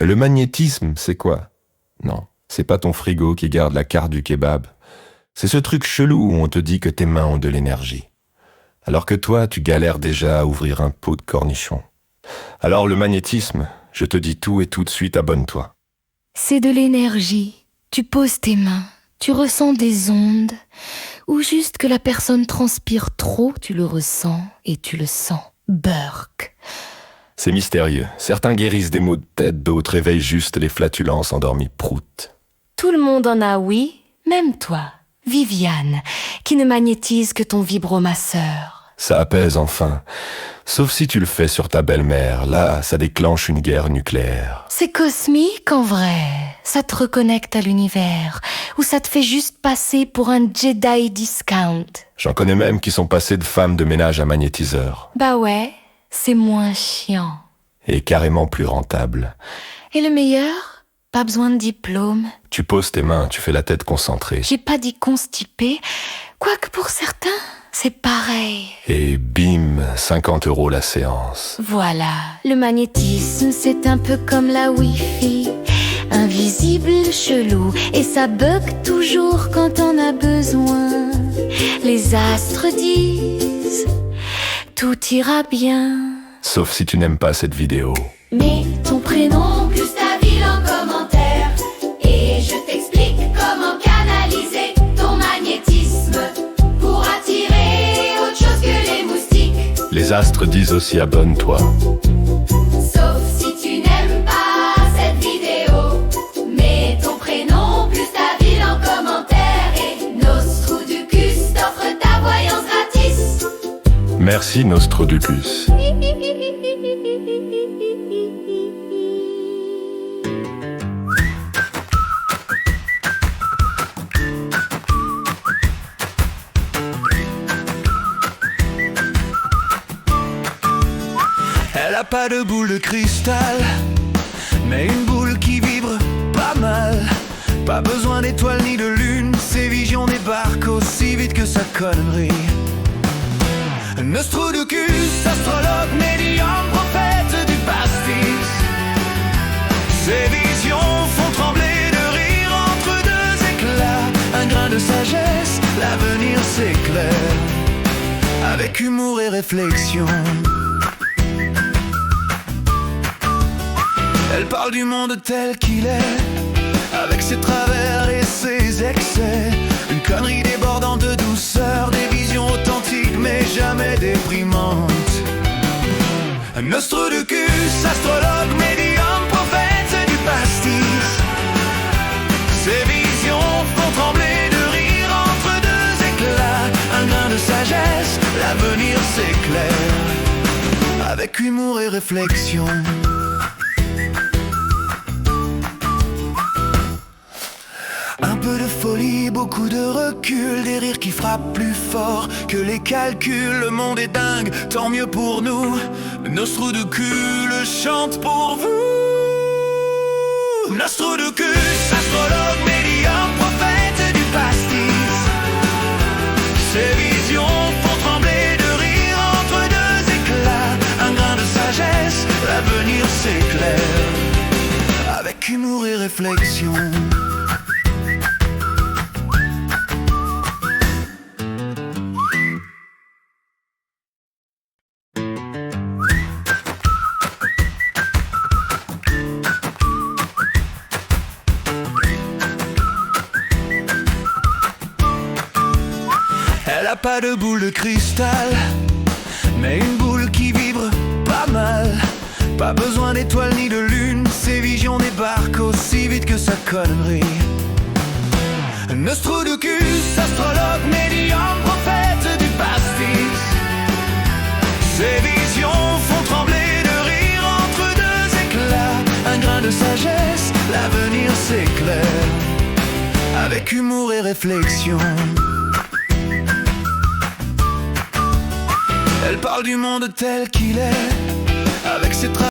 Le magnétisme, c'est quoi? Non, c'est pas ton frigo qui garde la carte du kebab. C'est ce truc chelou où on te dit que tes mains ont de l'énergie. Alors que toi, tu galères déjà à ouvrir un pot de cornichons. Alors le magnétisme, je te dis tout et tout de suite, abonne-toi. C'est de l'énergie. Tu poses tes mains, tu ressens des ondes, ou juste que la personne transpire trop, tu le ressens et tu le sens. Burk. C'est mystérieux. Certains guérissent des maux de tête, d'autres réveillent juste les flatulences endormies prout. Tout le monde en a, oui, même toi, Viviane, qui ne magnétise que ton vibromasseur. Ça apaise enfin. Sauf si tu le fais sur ta belle-mère. Là, ça déclenche une guerre nucléaire. C'est cosmique en vrai. Ça te reconnecte à l'univers. Ou ça te fait juste passer pour un Jedi discount. J'en connais même qui sont passés de femmes de ménage à magnétiseurs. Bah ouais, c'est moins chiant. Et carrément plus rentable. Et le meilleur? Pas besoin de diplôme. Tu poses tes mains, tu fais la tête concentrée. J'ai pas dit constipé, quoique pour certains, c'est pareil. Et bim, 50 € la séance. Voilà, le magnétisme, c'est un peu comme la Wi-Fi. Invisible, chelou, et ça bug toujours quand on a besoin. Les astres disent, tout ira bien. Sauf si tu n'aimes pas cette vidéo. Mets ton prénom plus ta ville en commentaire et je t'explique comment canaliser ton magnétisme pour attirer autre chose que les moustiques. Les astres disent aussi abonne-toi. Sauf si tu n'aimes pas cette vidéo. Mets ton prénom plus ta ville en commentaire et Nostrudicus t'offre ta voyance gratis. Merci Nostrudicus. Elle a pas de boule de cristal, mais une boule qui vibre pas mal. Pas besoin d'étoiles ni de lune, ses visions débarquent aussi vite que sa connerie. Nostrudicus, astrologue, médium, prophète du pastis. Ses visions font trembler de rire entre deux éclats. Un grain de sagesse, l'avenir s'éclaire avec humour et réflexion. Elle parle du monde tel qu'il est, avec ses travers et ses excès. Une connerie débordante de douceur, des visions authentiques mais jamais déprimantes. Nostrudicus, astrologue, médium, prophète du pastis. Ses visions font trembler de rire entre deux éclats. Un grain de sagesse, l'avenir s'éclaire avec humour et réflexion. Un peu de folie, beaucoup de recul, des rires qui frappent plus fort que les calculs. Le monde est dingue, tant mieux pour nous. Nostrudicus chante pour vous. Nostrudicus, astrologue, médium, prophète du pastis. Ses visions font trembler de rire entre deux éclats. Un grain de sagesse, l'avenir s'éclaire avec humour et réflexion. Elle a pas de boule de cristal, mais une boule qui vibre pas mal. Pas besoin d'étoiles ni de lune, ses visions débarquent aussi vite que sa connerie. Nostrudicus, astrologue, médium, prophète du pastis. Ses visions font trembler de rire entre deux éclats. Un grain de sagesse, l'avenir s'éclaire avec humour et réflexion. Elle parle du monde tel qu'il est, avec ses